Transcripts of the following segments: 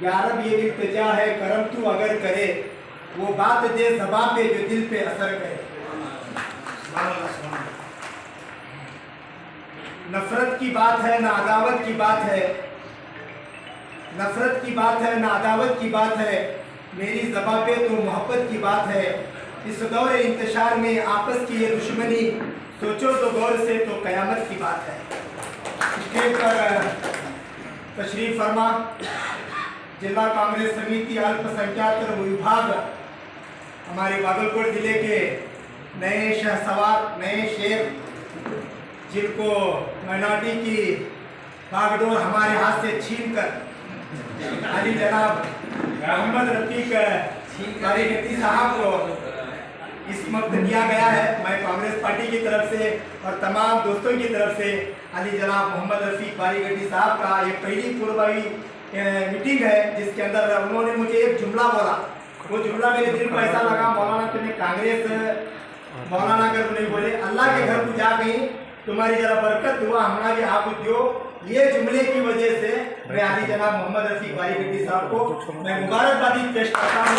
या रब ये इल्तिजा है करम तू अगर करे, वो बात दे ज़बान पे जो दिल पे असर करे। नफरत की बात है ना अदावत की बात है, नफरत की बात है ना अदावत की बात है, मेरी ज़बान पे तो मोहब्बत की बात है। इस दौर इंतशार में आपस की ये दुश्मनी, सोचो तो गौर से तो क़यामत की बात है। स्टेज पर तशरीफ़ फरमा जिला कांग्रेस समिति अल्पसंख्यक विभाग हमारे भागलपुर ज़िले के नए शहसवार, नए शेर, जिनको माइनॉरिटी की बागडोर हमारे हाथ से छीन कर अली जनाब मोहम्मद रफीक बारीगट्टी साहब को इस वक्त दिया गया है। मैं कांग्रेस पार्टी की तरफ से और तमाम दोस्तों की तरफ से अली जनाब मोहम्मद रफीक बारीगट्टी साहब का ये पहली पूर्वभावी मीटिंग है, जिसके अंदर उन्होंने मुझे एक जुमला बोला। वो जुमला मेरे दिल को ऐसा लगा, मौलाना तुम्हें कांग्रेस मौलाना अगर नहीं बोले, अल्लाह के घर को जा गई, तुम्हारी जरा बरकत हुआ, हमारा भी आप उद्योग। ये जुमले की वजह से मैं अली जनाब मोहम्मद रफीक बारीगट्टी साहब को मैं मुबारकबादी पेश करता हूँ।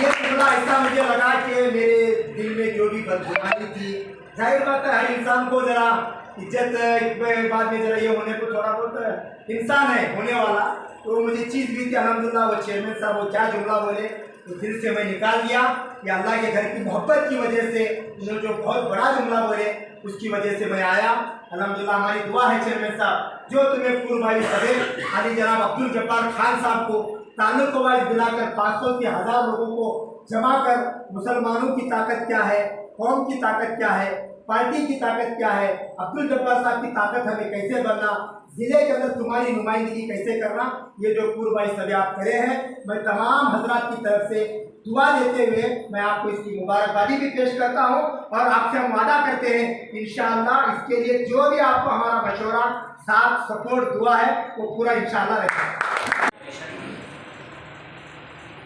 ये जुमला ऐसा मुझे लगा कि मेरे दिल में जो भी बदगुमानी थी, जाहिर बात है हर इंसान को जरा इज्जत बाद में जरा ये होने को थोड़ा बहुत इंसान है होने वाला, तो मुझे चीज़ भी थी। अल्हम्दुलिल्लाह वो चेयरमैन साहब वो क्या जुमला बोले तो दिल से मैं निकाल दिया कि अल्लाह के घर की मोहब्बत की वजह से उन्होंने जो बहुत बड़ा जुमला बोले उसकी वजह से मैं आया। अल्हम्दुलिल्लाह हमारी दुआ है चेयरमैन साहब, जो तुम्हें पूर्वभावी सदर अली जनाब अब्दुल जब्बार खान साहब को ताल्लुक वाइज दिलाकर 500 से 1000 लोगों को जमा कर मुसलमानों की ताकत क्या है, कौम की ताकत क्या है, पार्टी की ताकत क्या है, अब्दुल जब्बार साहब की ताकत हमें कैसे बनना, जिले के अंदर तुम्हारी नुमाइंदगी कैसे करना, ये जो पूर्वभावी सभी आप करे हैं, मैं तमाम हजरात की तरफ से दुआ देते हुए मैं आपको इसकी मुबारकबादी भी पेश करता हूँ और आपसे हम वादा करते हैं इंशाअल्लाह इसके लिए जो भी आपको हमारा मशवरा, साथ, सपोर्ट, दुआ है वो पूरा इंशाअल्लाह रहेगा।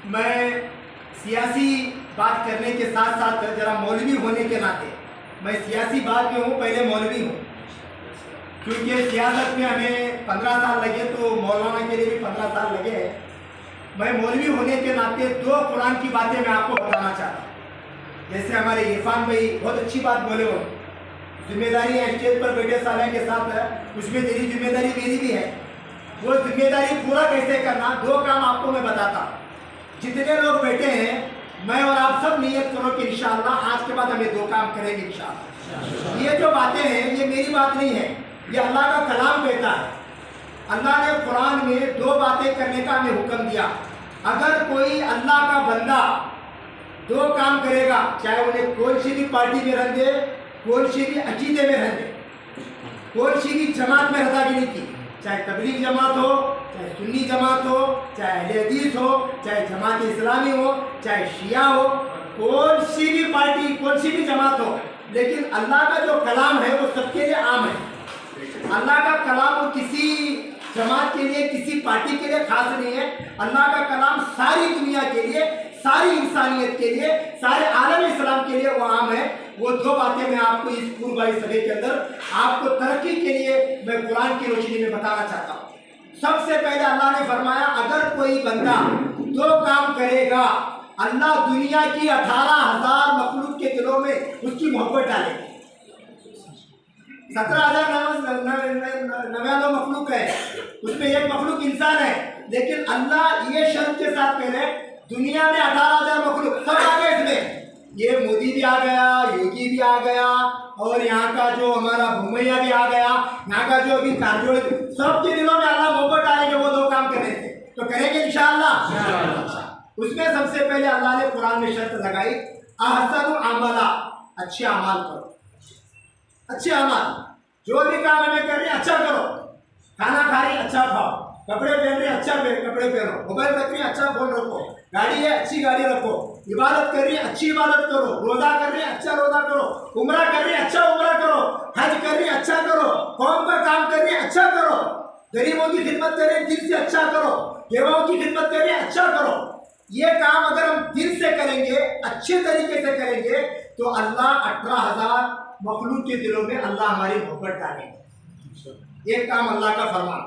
मैं सियासी बात करने के साथ साथ जरा मौलवी होने के नाते, मैं सियासी बात में हूँ, पहले मौलवी हूँ, क्योंकि सियासत में हमें 15 साल लगे तो मौलाना के लिए भी 15 साल लगे हैं। मैं मौलवी होने के नाते 2 कुरान की बातें मैं आपको बताना चाहता हूँ। जैसे हमारे इरफान भाई बहुत अच्छी बात बोले, हो जिम्मेदारी है स्टेज पर बैठे साले के साथ है, उसमें तेरी जिम्मेदारी मेरी भी है, वो जिम्मेदारी पूरा कैसे करना, 2 काम आपको मैं बताता हूँ। जितने लोग बैठे हैं मैं और आप सब नियत करो कि इंशाअल्लाह आज के बाद हमें 2 काम करेंगे इंशाअल्लाह। ये जो बातें हैं ये मेरी बात नहीं है, ये अल्लाह का कलाम कहता है। अल्लाह ने कुरान में 2 बातें करने का हमें हुक्म दिया। अगर कोई अल्लाह का बंदा 2 काम करेगा, चाहे उन्हें कोई सी भी पार्टी में रह दे, कोई सी भी अकीदे में रह दे, कोई सी भी जमात में रहदागिरी की, चाहे तबलीग जमात हो, चाहे सुन्नी जमात हो, चाहे अहले हदीस हो, चाहे जमात इस्लामी हो, चाहे शिया हो, कौन सी भी पार्टी, कौन सी भी जमात हो, लेकिन अल्लाह का जो कलाम है वो सबके लिए आम है। अल्लाह का कलाम वो किसी जमात के लिए, किसी पार्टी के लिए खास नहीं है। अल्लाह का कलाम सारी दुनिया के लिए, सारी इंसानियत के लिए, सारे आलम इस्लाम के लिए वो आम है। वो 2 बातें मैं आपको इस पूर्वभावी सभा के अंदर आपको तरक्की के लिए मैं कुरान की रोशनी में बताना चाहता हूँ। सबसे पहले अल्लाह ने फरमाया अगर कोई बंदा 2 काम करेगा, अल्लाह दुनिया की 18,000 मखलूक के दिलों में उसकी मोहब्बत डालेगी। 17,099 मखलूक है, उसमें एक मखलूक इंसान है, लेकिन अल्लाह ये शर्त के साथ कह रहे दुनिया में 18,000 मखलूक सब आ गए इसमें। ये मोदी भी आ गया, योगी भी आ गया, और यहाँ का जो हमारा भूमैया भी आ गया, यहाँ का जो अभी काजोल, सबके दिलों में अल्लाह मोहब्बत डालेंगे वो 2 काम करने से, तो करेंगे इंशाअल्लाह। उसमें सबसे पहले अल्लाह ने कुरान में शर्त लगाई अहसनु अमला, अच्छे अमाल करो, अच्छे अमाल, जो भी काम हमें कर रहे हैं अच्छा करो, खाना खा रही अच्छा खाओ, कपड़े पहन रहे अच्छा कपड़े पहनो, मोबाइल रख रही अच्छा फोन रखो, गाड़ी है अच्छी गाड़ी रखो, इबादत कर रही है अच्छी इबादत करो, रोजा कर रही है अच्छा रोजा करो, उम्रा कर रही है अच्छा उम्रा करो, हज कर रही है अच्छा करो, कौम का काम कर रही है अच्छा करो, गरीबों की खिदमत कर रहे हैं दिल से अच्छा करो, बेवाओं की खिदमत कर रहे हैं अच्छा करो। ये काम अगर हम दिल से करेंगे, अच्छे तरीके से करेंगे, तो अल्लाह 18,000 मखलूक के दिलों में अल्लाह हमारी मोहब्बत डालेंगे। एक काम अल्लाह का फरमान,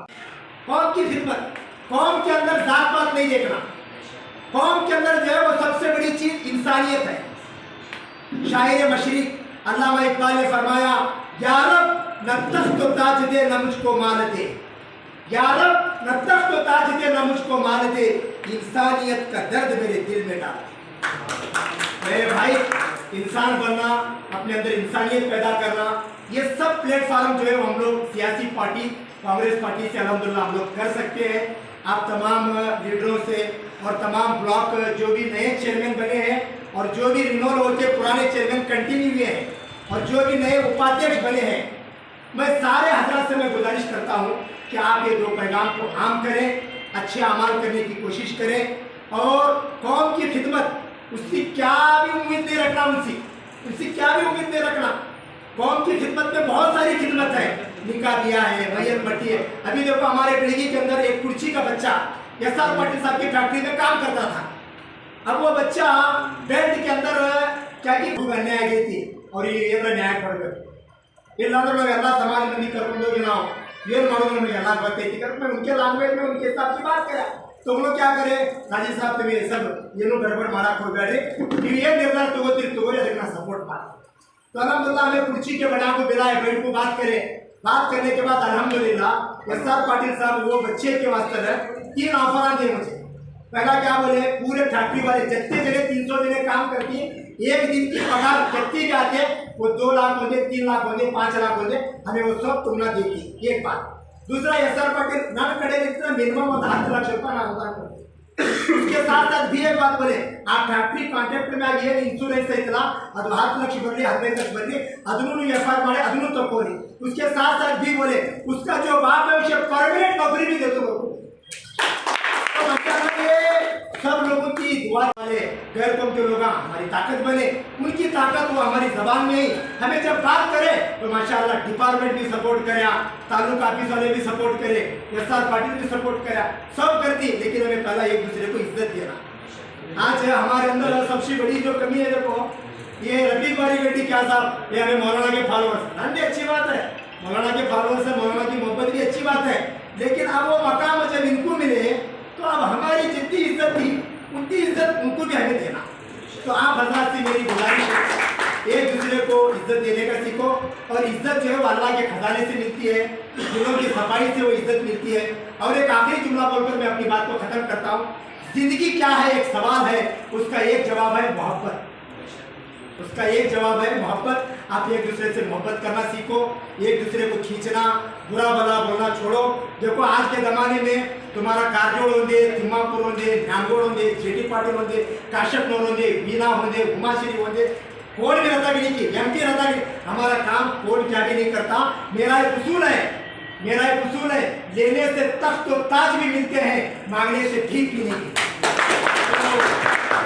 कौम की खिदमत, कौम के अंदर जात पात नहीं देखना, कौम के अंदर जो है वो सबसे बड़ी चीज इंसानियत है। शायर मशरिक अल्लामा इकबाल ने फरमाया, या रब न तख्त तो ताज दे न मुझको माल दे, या रब न तख्त तो ताज दे न मुझको माल दे, इंसानियत का दर्द मेरे दिल में डाल। मेरे भाई, इंसान बनना, अपने अंदर इंसानियत पैदा करना, ये सब प्लेटफॉर्म जो है वो हम लोग सियासी पार्टी कांग्रेस पार्टी से अल्हम्दुलिल्लाह हम लोग कर सकते हैं। आप तमाम लीडरों से और तमाम ब्लॉक जो भी नए चेयरमैन बने हैं और जो भी रिनोल होते पुराने चेयरमैन कंटिन्यू हुए हैं और जो भी नए उपाध्यक्ष बने हैं, मैं सारे हजरात से मैं गुजारिश करता हूँ कि आप ये 2 पैगाम को आम करें, अच्छे अमाल करने की कोशिश करें और कौम की खिदमत, उससे क्या भी उम्मीद नहीं रखना, उससे क्या भी उम्मीद नहीं रखना। कौम की खिदमत में बहुत सारी खिदमत है, निकाह दिया है, मैयत बटी है। अभी देखो हमारे बिल्डिंग के अंदर एक कुर्सी का बच्चा एसआर पाटिल साहब की फैक्ट्री में काम करता था। अब वो बच्चा बेल्ट के अंदर क्या की बनने आ गई थी और ये न्याय पड़ गए ಎಲ್ಲ ಸಮಾಜ ಮಂದಿ ಕರ್ಕೊಂಡೋಗಿ ನಾವು ಏನು ಮಾಡೋದು ನಮಗೆ ಎಲ್ಲ ಗೊತ್ತೈತಿ मैं उनके लैंग्वेज में उनके हिसाब की बात करा तो हम लोग क्या करें, राजी साहब तुम्हें सब ಏನು गड़बड़ ಮಾಡಕ್ಕೆ ಹೋಗಬೇಡಿ, ನೀವು ಏನು ನಿರ್ಧಾರ ತಗೋತೀರಿ ತಗೋರಿ, ಅದಕ್ಕೆ ನಾನು सपोर्ट ಮಾಡಿ। तो अल्हम्दुलिल्लाह हमें कुर्सी के बड़ा को बुलाए, बैठ को बात करें। बात करने के बाद अल्हम्दुलिल्लाह एसआर पाटिल साहब वो बच्चे के वास्ते 3 ऑफर दिए मुझे। पहला क्या बोले, पूरे फैक्ट्री वाले जितने जगह 300 जगह काम करती है, एक दिन की पगार जितनी भी आते वो 2 लाख होंगे, 3 लाख होंगे, 5 लाख होंगे, हमें वो सब तुमना देती। एक बात। दूसरा एसआर पाटिल ना कड़े मिनिमम 10 लाख रुपये ना होता। उसके साथ साथ भी एक बात बोले, आ फैक्ट्री ಕಾಂಟ್ರಾಕ್ಟ್ ಮ್ಯಾಗ ಏನು ಇನ್ಶೂರೆನ್ಸ್ ಐತಲ್ಲ ಅದು 10 ಲಕ್ಷ ಬರಲಿ 15 ಲಕ್ಷ ಬರಲಿ ಅದನ್ನು एफआईआर ಮಾಡಿ ಅದನ್ನು ತಗೋರಿ। उसके साथ साथ भी बोले उसका जो बाप है उसे परमानेंट नौकरी भी दे दो। सब लोगों की दुआ वाले गैर कौम के लोग हमारी ताकत बने, उनकी ताकत वो हमारी जबान में ही हमें जब बात करे तो माशाल्लाह डिपार्टमेंट भी सपोर्ट करे, तालुका ऑफिस वाले भी सपोर्ट करे, एसआर पाटिल भी सपोर्ट करे, सब करती। लेकिन हमें पहला एक दूसरे को इज्जत देना। आज हमारे अंदर सबसे बड़ी जो कमी है, देखो ये रफीक वाली बेटी क्या साहब, ये हमें मौलाना के फॉलोअर्स, भी अच्छी बात है, मौलाना के फॉलोअर्स है, मौलाना की मोहब्बत भी अच्छी बात है। लेकिन अब वो मकाम जब इनको मिले तो अब हमारी जितनी इज्जत थी उतनी इज्जत उनको भी हमें देना। तो आप हजरात से मेरी गुजारिश है, एक दूसरे को इज्जत देने का सीखो। और इज्जत जो है वो अल्लाह के खजाने से मिलती है, दिलों की सफाई से वो इज्जत मिलती है। और एक आखिरी जुमला बोलकर मैं अपनी बात को खत्म करता हूँ। जिंदगी क्या है, एक सवाल है, उसका एक जवाब है मोहब्बत। उसका एक जवाब है मोहब्बत। आप एक दूसरे से मोहब्बत करना सीखो, एक दूसरे को खींचना, बुरा भला बोलना छोड़ो। देखो आज के ज़माने में तुम्हारा कारजोड़ होंगे, तिम्मापुर होंगे, ध्यानगोड़ होंगे, जेटी पाटिल होंगे, काश्यप नोर होंगे, बीना होंगे, उमाश्री होंगे, कोई भी रहता भी नहीं की एमपी रहता भी, हमारा काम कोई क्या भी नहीं करता। मेरा एक उसूल है, मेरा एक उसूल है, लेने से तख्त और ताज भी मिलते हैं, मांगने से भीख भी नहीं मिलती।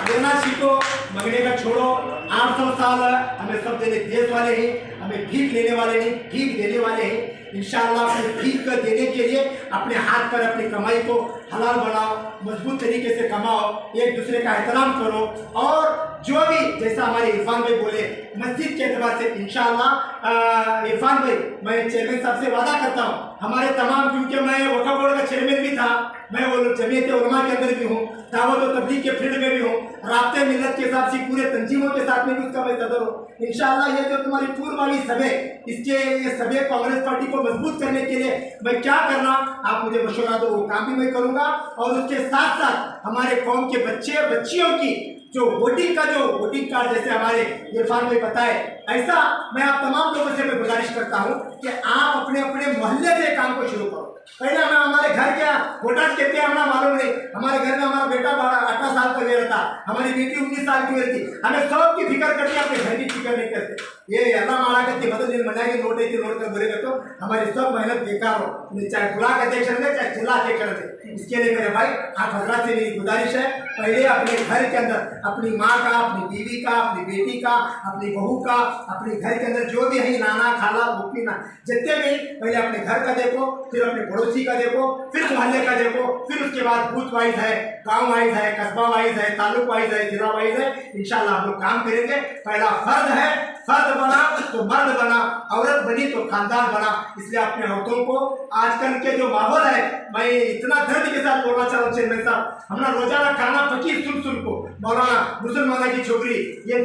देना सीखो, मांगने का छोड़ो। 800 साल हमें सब देने देश वाले हैं, हमें भीख लेने वाले नहीं, भीख देने वाले हैं। इंशाअल्लाह अपने भीख को देने के लिए अपने हाथ पर अपनी कमाई को हलाल बनाओ, मजबूत तरीके से कमाओ, एक दूसरे का एहतराम करो। और जो भी जैसा हमारे इरफान भाई बोले मस्जिद के एतबार से इंशाअल्लाह इरफान भाई, मैं चेयरमैन साहब से वादा करता हूँ हमारे तमाम, क्योंकि मैं वक्फ बोर्ड का चेयरमैन भी था, मैं वो जमीयत उलमा के अंदर भी हूँ, दावत और तबलीग के फील्ड में भी हूँ, राब्ते मिल्लत के हिसाब से पूरे तंजीमों के साथ में भी उसका मैं सदर हूँ। इंशाअल्लाह ये जो तुम्हारी पूर्वावी सभे, इसके ये सभे कांग्रेस पार्टी को मजबूत करने के लिए मैं क्या करना आप मुझे मशवरा दो, वो काम भी मैं करूँगा। और उसके साथ साथ हमारे कौम के बच्चे बच्चियों की जो वोटिंग का जो वोटिंग कार्ड जैसे हमारे इरफान भाई बताए, ऐसा मैं आप तमाम लोगों से मैं गुजारिश करता हूँ कि आप अपने अपने मोहल्ले से काम को शुरू करो। पहले हमें हमारे घर क्या वोटर कहते हैं हमें मालूम नहीं, हमारे घर में हमारा बेटा 18 साल का हुआ था, हमारी बेटी 19 साल की हुई थी, हमें सब की फिक्र करते, अपने घर की फिक्र नहीं करते। ये अल्लाह माला करती मदद दिन बनाएगी, नोट है नोट कर बोलेगा तो हमारी सब मेहनत बेकार हो, चाहे ब्लॉक अध्यक्ष रहे चाहे जिला अध्यक्ष रहे। इसके लिए मेरे भाई आप हजरात से मेरी गुजारिश है, पहले अपने घर के अंदर अपनी माँ का, अपनी बीवी का, अपनी बेटी का, अपनी बहू का, अपने घर के अंदर जो भी है नाना खाला फूफी ना जितने भी, पहले अपने घर का देखो, फिर अपने पड़ोसी का देखो, फिर मोहल्ले का देखो, फिर उसके बाद बूथ वाइज है, गांव वाइज है, कस्बा वाइज है, तालुक वाइज है, जिला वाइज है। इंशाल्लाह हम लोग काम करेंगे। पहला फर्ज है फर्द बना तो मर्द बना, औरत बनी तो खानदान बना। इसलिए अपने औरतों को आजकल के जो माहौल है, मैं इतना दर्द के साथ बोलना चाहता हूँ चेयरमैन साहब, हमारा रोजाना खाना फकीर सुन को मौलाना मुसलमाना की छोकरी ये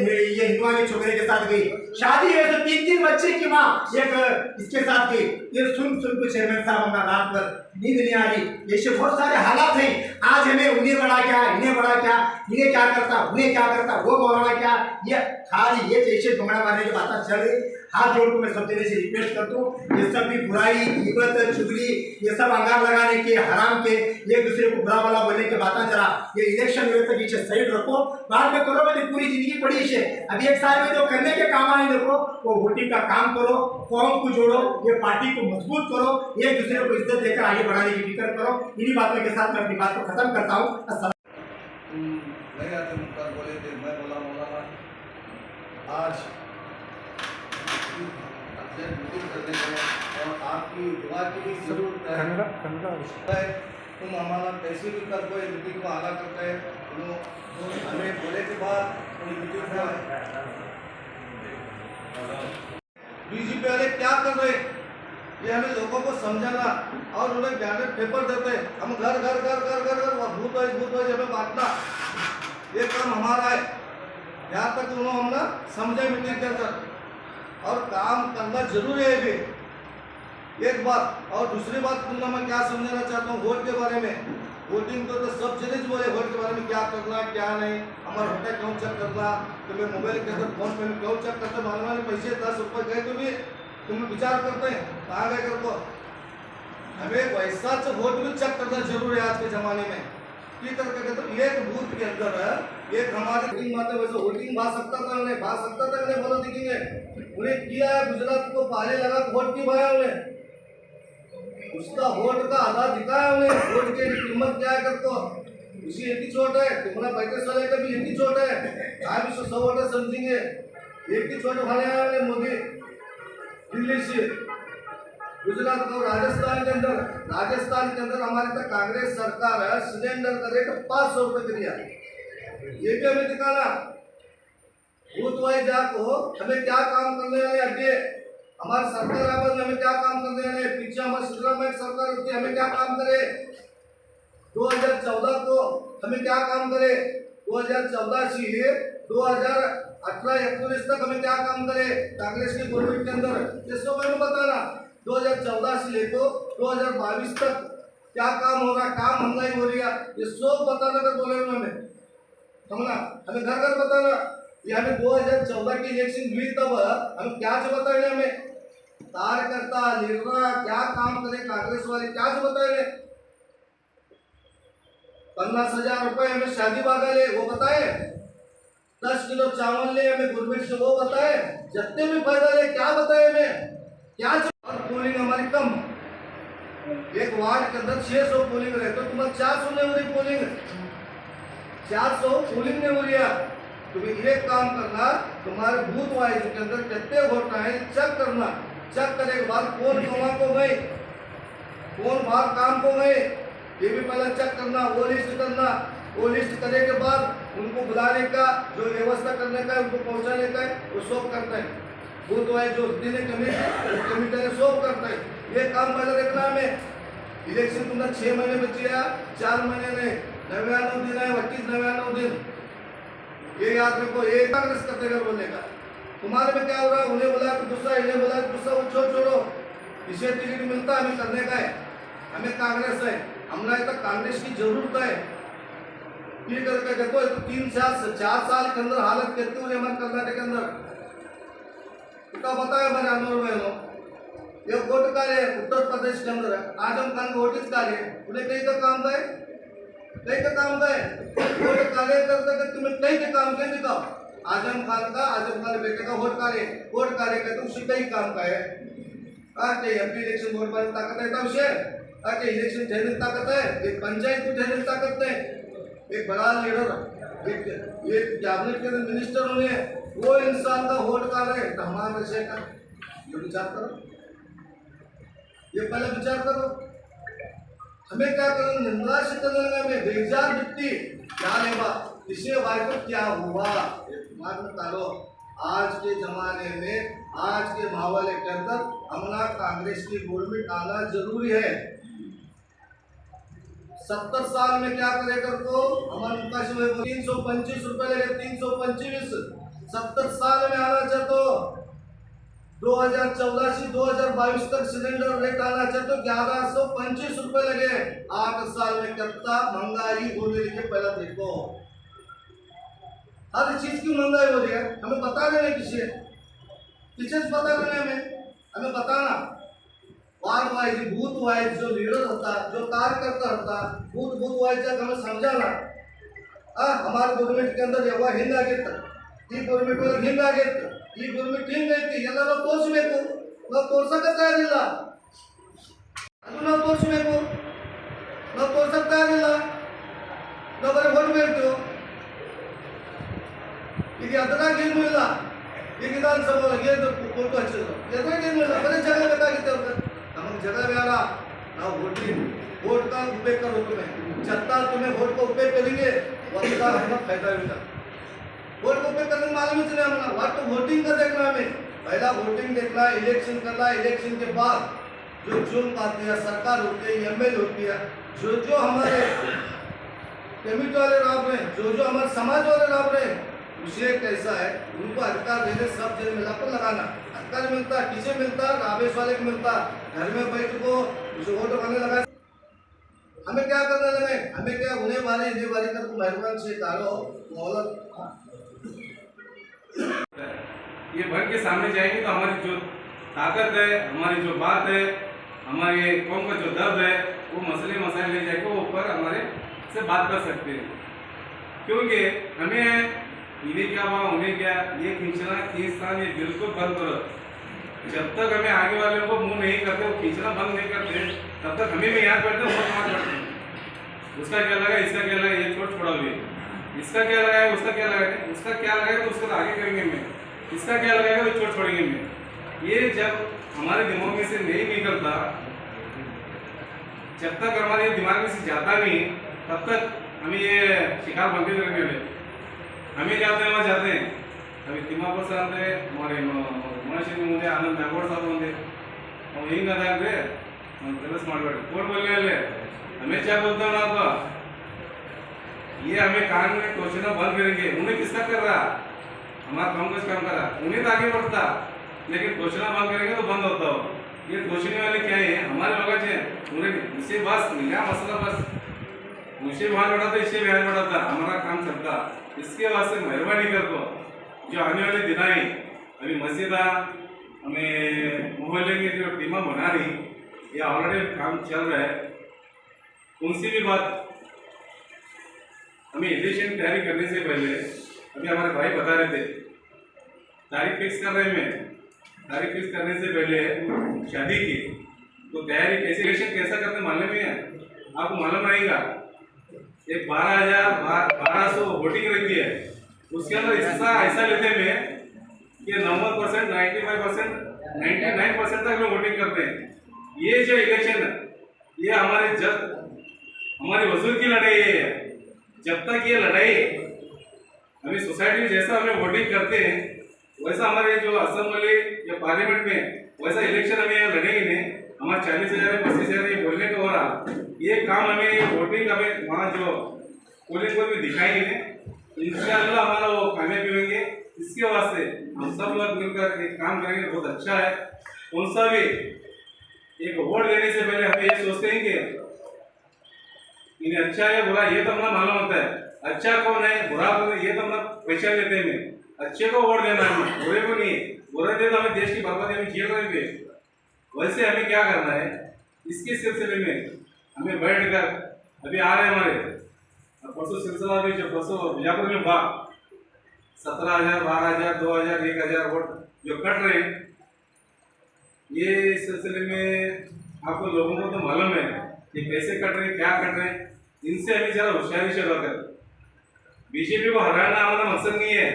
हिंदुआ की छोकरे के साथ गई, शादी है तो 3-3 बच्चे की माँ एक इसके साथ गई। ये सुन को चेयरमैन साहब हमारा रात भर नींद नहीं आ रही। ऐसे बहुत सारे हालात हैं। आज हमें उन्हें बड़ा क्या, इन्हें बड़ा क्या, इन्हें क्या करता, उन्हें क्या करता, वो मौलाना क्या, ये खाली ये जैसे घुमड़ा मारने की बातें चल रही। हाथ जोड़ को मैं सब देने से रिक्वेस्ट करता हूँ, ये सब भी बुराई, गिबत, चुगली, ये सब अंगार लगाने के, हराम के, एक दूसरे को बुरा भला बोलने के बातें जरा ये इलेक्शन में तक पीछे साइड रखो, बाद में करो। मैं पूरी जिंदगी पड़ी इसे अभी 1 साल में जो करने के काम आए देखो, वो वोटिंग का काम करो, कौम को जोड़ो, ये पार्टी को मजबूत करो, एक दूसरे को इज्जत देकर आगे बढ़ाने की फिक्र करो। इन्हीं बातों के साथ मैं अपनी बात को खत्म करता हूँ। नहीं आते मुख्तार बोले थे, मैं बोला मौलाना आज आपसे मीटिंग करने गए और आपकी दुआ की भी जरूरत है। तुम हमारा कैसे भी कर कोई मीटिंग को आना करते हैं, तुम हमें बोले के बाद कोई मीटिंग को बीजेपी वाले क्या कर रहे, ये हमें लोगों को समझाना और उन्हें बैलेट पेपर देते, हम घर घर घर घर घर घर भूत हमें बांटना, ये काम हमारा है। यहाँ तक उन्होंने हमने समझे मीटिंग के अंदर और काम करना जरूरी है भी, एक बात। और दूसरी बात तुमने मैं क्या समझाना चाहता हूँ वोट के बारे में। वोटिंग तो सब चीज बोले, वोट के बारे में क्या करना क्या नहीं, हमारा होटल क्यों चेक करना, तुम्हें मोबाइल के अंदर फोन पे क्यों चेक करते, मालूम पैसे 10 रुपये गए तो भी तुम विचार करते हैं कहाँ गए कर को। हमें वैसा से वोट भी चेक करना जरूरी है आज के जमाने में। की करके तो एक बूथ के अंदर है एक हमारे वोटिंग माते वैसे वोटिंग भा सकता था उन्हें बोलो दिखेंगे उन्हें किया है। गुजरात को पहले लगा वोट की भाया उन्हें, उसका वोट का आधा दिखाया उन्हें, वोट की कीमत क्या है कर तो उसी एक ही चोट है। तुम्हारा पैकेज वाले का भी एक ही चोट है, आप इसको 100 वोटर समझेंगे, एक ही चोट भाने आए उन्हें मोदी दिल्ली से गुजरात और राजस्थान के अंदर हमारे तक कांग्रेस सरकार है, सिलेंडर का रेट 500 रुपए कर दिया। ये भी हमें दिखाना बूथ वाइज जाको हमें क्या काम करने वाले आगे हमारी सरकार आवाज में हमें क्या काम करने वाले, पीछे हमारी सिद्धरामैया सरकार होती है हमें क्या काम करे, 2014 को हमें क्या काम करे, 2014 से 2018-19 तक हमें क्या काम करे कांग्रेस की गवर्नमेंट के अंदर, ये सब हमें बताना। 2014 से लेकर 2022 तक क्या काम हो रहा है, काम महंगाई हो रही है, ये सब बताना कर बोले हमें समझना, हमें घर घर बताना। ये हमें 2014 की इलेक्शन हुई तब हम क्या से बताए हमें कार्यकर्ता लीडर क्या काम करे कांग्रेस वाले क्या से बताए, 50,000 रुपए हमें शादी बागा ले वो बताए, 10 किलो चावल ले हमें गवर्नमेंट से वो बताए, जितने भी फायदा ले क्या बताए हमें क्या। और पोलिंग हमारी कम, एक वार्ड के अंदर 600 पोलिंग रहे तो तुम्हारे 400 नहीं हो रही पोलिंग, 400 पोलिंग नहीं हो रही है। तुम्हें एक काम करना, तुम्हारे बूथ वाइज के अंदर कितने वोट आए चेक करना, चेक करने के बाद कौन कमा को गए कौन बाहर काम को गए ये भी पहले चेक करना, वो लिस्ट करना, वो लिस्ट करने के बाद उनको बुलाने का जो व्यवस्था करने का उनको पहुंचाने का वो सब करते हैं बूथ वाइज जो देने कमेटी ने सब करता है। ये काम पहले देखना हमें। इलेक्शन तुमने 6 महीने बचे है, 4 महीने में 99 दिन है, 29-99 दिन, ये याद रखो। ये कांग्रेस करते कर बोलने का तुम्हारे में क्या हो रहा है, उन्हें बोला तो गुस्सा, इन्हें बोला तो गुस्सा, वो छोड़ो, इसे टिकट मिलता हमें करने का है, हमें कांग्रेस है, हमने तक कांग्रेस की जरूरत है। ये करके देखो 3-4 साल के अंदर हालत कहते हुए हमारे कर्नाटक के अंदर इतना बताया हमारे अनवर में ये वोट कार्य उत्तर प्रदेश के अंदर है, आजम खान वोट कार्य उन्हें कहीं का काम है, कहीं का काम है वोट कार्य करते तुम्हें कहीं के काम के दिखाओ। आजम खान बेटे का वोट कार्य करते उसी कई काम का है। आज एमपी इलेक्शन वोट पर ताकत है तब से आज इलेक्शन ठहरने ताकत है, एक पंचायत को ठहरने ताकत है, एक बड़ा लीडर ये कैबिनेट के मिनिस्टर होने वो इंसान का वोट कार्य है तो हमारा विषय का ये विचार करो, ये पहले विचार करो। हमें क्या करो निंदा से करने में बेजार व्यक्ति क्या लेगा इसे वायको क्या हुआ दिमाग में डालो। आज के जमाने में, आज के माहौल के अंदर हमारा कांग्रेस की गवर्नमेंट आना जरूरी है। 70 साल में क्या करेगा तो हमारे पास 325 रुपए लगे, 325। 70 साल में आना चाहे तो 2014 से 2022 तक सिलेंडर रेट आना चाहे तो 1125 रुपए लगे। 8 साल में कितना महंगाई हो रही है पहले देखो। हर चीज की महंगाई हो रही है, हमें बता देना किसे बता देना हमें बताना। वार्ड वाइज, बूथ वाइज जो लीडर होता, जो कार्यकर्ता होता, बूथ वाइज तक हमें समझाना। हमारे गवर्नमेंट के अंदर ಯಾವ ಹಿಂಗಾಗಿತ್ತು, ಈ ಗवर्नमेंट ಒಳಗೆ ಹಿಂಗಾಗಿತ್ತು, ಈ ಗवर्नमेंट ಹಿಂಗೈತಿ ಎಲ್ಲ ನಾವು ತೋರಿಸ್ಬೇಕು। ನಾವು ತೋರ್ಸಕ್ಕೆ ತಯಾರಿಲ್ಲ, ಅದು ನಾವು ತೋರಿಸ್ಬೇಕು। ನಾವು ತೋರ್ಸಕ್ಕೆ ತಯಾರಿಲ್ಲ, ನಾವು ಬರೀ ವೋಟ್ ಬೇಡ್ತೀವಿ। ಈಗ ಅದ್ರಾಗ ಏನೂ ಇಲ್ಲ। ಈಗ ವಿಧಾನಸಭೆ ಒಳಗೆ ಏನು ಫೋಟೋ ಹಚ್ಚಿದ್ರು, ಎದ್ರಾಗ ಏನೂ ಇಲ್ಲ, ಬರೀ ಜಗಳ ಬೇಕಾಗಿತ್ತು ಅವ್ರಿಗೆ। ನಮಗೆ जगह बेड़ा ना वोट का उपयोग करो। तुम्हें वोट का उपयोग करेंगे उसका हमें फायदा मिलेगा। वोट का उपयोग करने मालूम ही नहीं हमें, वोट तो वोटिंग का देखना। हमें पहला वोटिंग देखना, इलेक्शन करना। इलेक्शन के बाद जो चुन पाती है सरकार होती है, एमएलए होती है, जो हमारे कमेटी वाले राब रहे, जो हमारे समाज वाले राब रहे, विषय कैसा है उनको अधिकार देने सब जन मिलाकर लगाना। अधिकार मिलता है किसे मिलता है? रावेश वाले को मिलता है। घर में बैठ को वोट करने लगा। हमें क्या करने लगे? हमें क्या उन्हें बारी इन्हें बारी कर मेहरबान से डालो मोहलत। ये भर के सामने जाएंगे तो हमारी जो ताकत है, हमारी जो बात है, हमारे कौम का जो दर्द है, वो मसले मसाइल ले जाके वो ऊपर हमारे से बात कर सकते हैं। क्योंकि हमें इन्हें क्या हुआ उन्हें क्या, ये खींचना खींचना ये बिल्कुल बंद करो। जब तक हमें आगे वाले को मुंह नहीं करते, वो खींचना बंद नहीं करते, तब तक हमें भी याद करते हैं, उसका क्या लगा, इसका क्या लगा, ये छोड़ा हुए, इसका क्या लगाया, उसका क्या लगाया, उसका क्या लगाया तो उसको आगे करेंगे में, इसका क्या लगाएगा तो छोड़ेंगे में। ये जब हमारे दिमाग में से नहीं निकलता, जब तक हमारे दिमाग में से जाता नहीं, तब तक हमें ये शिकार बनते रहेंगे। हमें जाते हैं वहाँ जाते हैं। अभी तिम्मापुर सर अंदर हमारे मनुष्य मुझे आनंद नागौड़ साहब होंगे और हिंग अदागे ಕೆಲಸ ಮಾಡಬೇಡಿ कोर्ट बोलने वाले हमें क्या बोलता हूँ आपको, ये हमें कान में टोचना बंद करेंगे। उन्हें किसका कर रहा, हमारा काम कुछ काम कर रहा, उन्हें तो आगे बढ़ता, लेकिन टोचना बंद करेंगे तो बंद होता हो। ये टोचने वाले क्या है, हमारे लोग हैं, उन्हें इसे बस मिला मसला, बस उसे बाहर बढ़ाता, इसे बाहर बढ़ाता, हमारा काम चलता। इसके वास्ते मेहरबानी कर दो, जो आने वाले दिन आए, अभी मस्जिद हमें मोहल्ले की जो टीम बना रही, ये ऑलरेडी काम चल रहा है, उनसे भी बात। हमें इलेक्शन तैयारी करने से पहले अभी हमारे भाई बता रहे थे तारीख फिक्स कर रहे हैं। तारीख फिक्स करने से पहले शादी की तो तैयारी कैसे, इलेक्शन कैसा करते मालूम है आपको, मालूम रहेगा। एक 1200 वोटिंग रहती है, उसके अंदर ऐसा लेते हैं कि 90%, 95%, 99% तक लोग वोटिंग करते हैं। ये जो इलेक्शन है ये हमारे वसूल की लड़ाई है। जब तक ये लड़ाई हमें सोसाइटी में जैसा हमें वोटिंग करते हैं वैसा हमारे जो असेंबली या पार्लियामेंट में वैसा इलेक्शन हमें यहाँ लड़ेंगे नहीं। हमारे 40,000 35,000 ये बोलने का हो रहा, ये काम हमें वोटिंग हमें वहाँ जो पोलिंग को भी दिखाएंगे नहीं, इंशाअल्लाह हमारा वो कामयाबी होंगे। इसके वास्ते हम सब लोग मिलकर एक काम करेंगे, बहुत अच्छा है। कौन सा भी एक वोट देने से पहले हम ये सोचते हैं कि इन्हें अच्छा है बुरा ये तो हमें मालूम होता है, अच्छा कौन है बुरा कौन है ये तो हम पहचान लेते हैं। अच्छे को वोट देना है, बुरे को नहीं। बुरे दे तो हमें देश की बर्बादी में झेल रहेंगे। वैसे हमें क्या करना है, इसके सिलसिले में हमें बैठकर अभी आ रहे हमारे परसों सिलसिला भी जो परसों बीजापुर में हुआ 17,000 12,000 2,000 1,000 वोट जो कट रहे हैं, ये सिलसिले में आपको लोगों को तो मालूम है कि कैसे कट रहे हैं, क्या कट रहे हैं। इनसे हमें ज़्यादा होशियारी से रहकर बीजेपी को हराना हमारा मकसद नहीं है,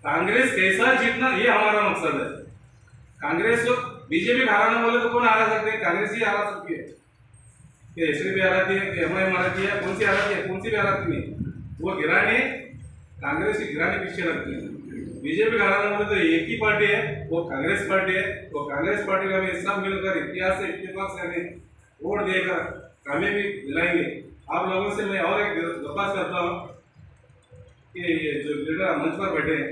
कांग्रेस कैसा जीतना ये हमारा मकसद है। कांग्रेस को बीजेपी हराना बोले तो कौन हरा सकते हैं, कांग्रेस ही हरा सकती है। एसडी भी हराती है, एमआईएम हराती है, कौन सी हराती है, कौन सी भी हराती नहीं। वो गिराने कांग्रेस की गिराने पीछे रखती है। बीजेपी का आना बोले तो एक ही पार्टी है, वो कांग्रेस पार्टी है। वो कांग्रेस पार्टी का भी सब मिलकर इतिहास से इत्तेफाक से हमें वोट देकर कामयाबी दिलाएंगे। आप लोगों से मैं और एक दरख्वास्त करता हूँ कि ये जो लीडर मंच पर बैठे हैं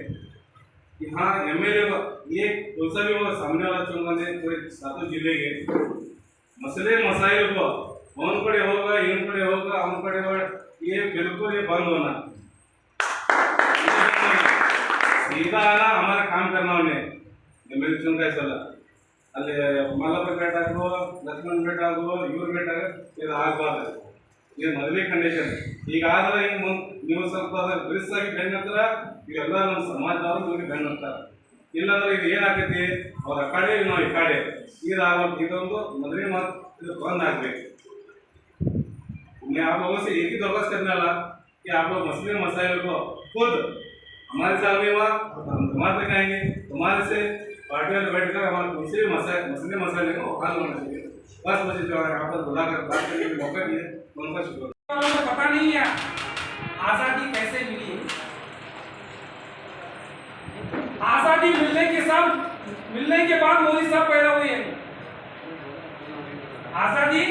कि हाँ एमएलए ये कौन सा भी वो सामने वाला चुनाव में पूरे 7 जिले के मसले मसाइल को कौन पड़े होगा, इन पड़े होगा, हम पड़े होगा, ये बिल्कुल ये बंद होना, सीधा आना, हमारा काम करना उन्हें एमएलए चुन का सला ಅಲ್ಲಿ ಮಲ್ಲಪ್ಪ ಬೇಟ ಆಗೋ ಲಕ್ಷ್ಮಣ್ ಬೇಟ ಆಗೋ ಇವ್ರ ಬೇಟ ಇದು ಆಗಬಾರ್ದು. ಇದು ಮೊದಲೇ ಕಂಡೀಷನ್. ಈಗ ಆದ್ರೆ ಹಿಂಗೆ ನೀವು ಸ್ವಲ್ಪ ಬ್ರಿಸ್ ಆಗಿ ಬೆನ್ನ ಹತ್ರ ಇವೆಲ್ಲ ನಮ್ಮ ಸಮಾಜದವರು ನಿಮಗೆ ಬೆನ್ನ ಹತ್ತಾರೆ. ಇಲ್ಲಾಂದ್ರೆ ಇದು ಏನಾಗ್ತೈತಿ, ಅವ್ರ ಆ ಕಡೆ ನಾವು ಈ ಕಡೆ ಇದಾಗೋದು. ಇದೊಂದು ಮೊದಲೇ ಮಾತು, ಇದು ಬಂದ್ ಆಗ್ಬೇಕು. आप लोगों से एक ही दरख्वास्त करने वाला कि आप लोग मसले मसाइल को खुद हमारे साथ में हुआ हम तुम्हारे तक आएंगे, तुम्हारे से पार्टी में बैठकर हमारे उनसे भी मसले मसाइल को हल होना चाहिए। बस मुझे जो यहाँ पर बुलाकर बात करने का मौका दिया, उनका शुक्रिया। पता नहीं है आजादी कैसे मिली। आजादी मिलने के बाद मोदी साहब पैदा हुए हैं। आजादी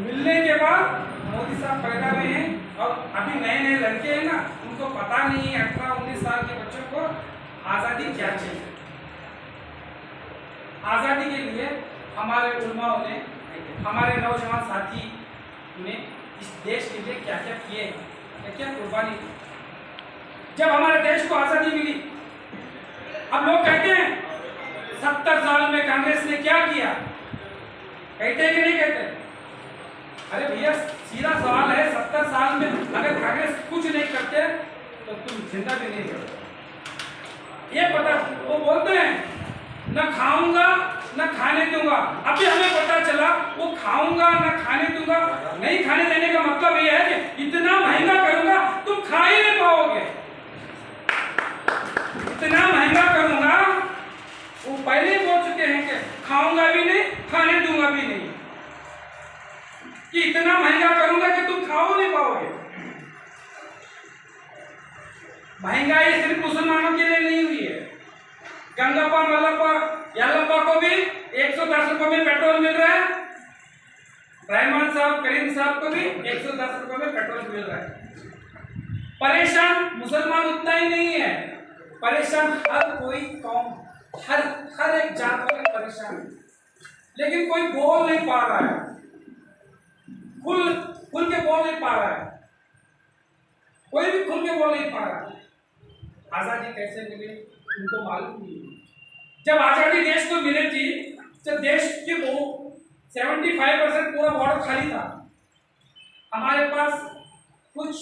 मिलने के बाद मोदी साहब पैदा हुए हैं। और अभी नए नए लड़के हैं ना, उनको पता नहीं है 18-19 साल के बच्चों को आजादी क्या चाहिए। आजादी के लिए हमारे उलमाओं ने, हमारे नौजवान साथी ने इस देश के लिए क्या क्या किए, क्या क्या कुर्बानी की। जब हमारे देश को आजादी मिली, अब लोग कहते हैं 70 साल में कांग्रेस ने क्या किया, कहते हैं कि नहीं कहते? अरे भैया सीधा सवाल है, 70 साल में अगर कांग्रेस कुछ नहीं करते तो तुम जिंदा भी नहीं रहोगे। ये पता, वो बोलते हैं न खाऊंगा न खाने दूंगा। अभी हमें पता चला वो खाऊंगा न खाने दूंगा, नहीं खाने देने का मतलब ये है कि इतना महंगा करूंगा तुम खा ही नहीं पाओगे। इतना महंगा करूंगा, वो पहले ही बोल चुके हैं कि खाऊंगा भी नहीं खाने दूंगा भी नहीं, कि इतना महंगा करूंगा कि तुम खाओ नहीं पाओगे। महंगाई सिर्फ मुसलमानों के लिए नहीं हुई है। गंगप्पा मल्लप्पा यल्लप्पा को भी 110 रुपए में पेट्रोल मिल रहा है। रहमान साहब, करीम साहब को भी 110 रुपए में पेट्रोल मिल रहा है। परेशान मुसलमान उतना ही नहीं है, परेशान हर कोई कौम, हर एक जात वाले परेशान है। लेकिन कोई बोल नहीं पा रहा है, खुल के बोल नहीं पा रहा है, कोई भी खुल के बोल नहीं पा रहा है। आजादी कैसे मिली उनको मालूम नहीं। जब आजादी देश को मिली थी तो देश के 75% पूरा बॉर्डर खाली था। हमारे पास कुछ